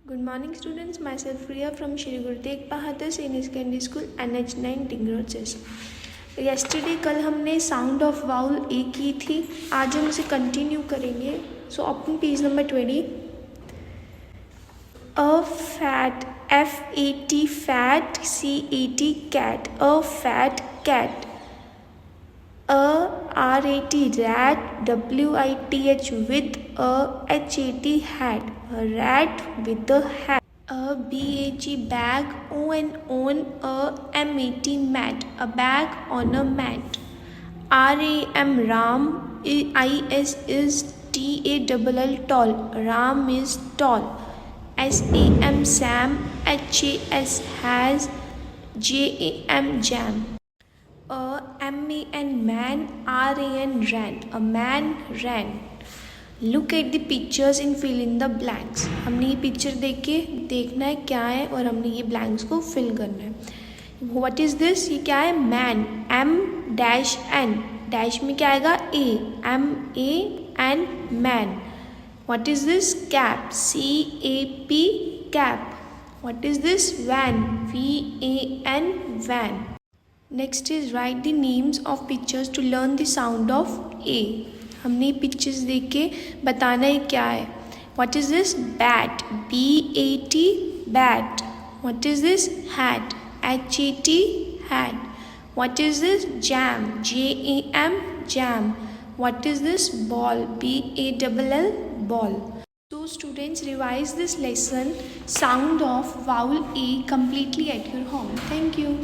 Good morning students, myself Priya from Shri Guru Tegh Bahadur Senior Secondary School NH9 Dingroses. Yesterday कल हमने sound of vowel ए की थी, आज हम इसे कंटिन्यू करेंगे. So open page number 20. A fat, F-A-T fat, C-A-T cat, a fat cat. A R-A-T rat, W-I-T-H with a H-A-T hat, a rat with a hat. A B-A-G bag, O-N-O-N, a M-A-T mat, a bag on a mat. R-A-M Ram, I-S is T-A-L-L tall, Ram is tall. S-A-M Sam, H-A-S has, J-A-M jam. M-A-N man, R-A-N ran, a man ran. Look at the pictures and fill in the blanks. हमने ये picture देख के देखना है क्या है और हमने ये ब्लैंक्स को फिल करना है. What is this? ये क्या है? Man, M-N, डैश में क्या आएगा? A, M-A-N man. What is this? Cap, C-A-P cap. What is this? Van, V-A-N van. Next is write the names of pictures to learn the sound of A. हमने pictures देख के बताना है क्या है. What is this? Bat, B-A-T bat. What is this? Hat, H-A-T hat. What is this? Jam, J-A-M jam. What is this? Ball, B-A-L-L ball. So students, revise this lesson sound of vowel A completely at your home. Thank you.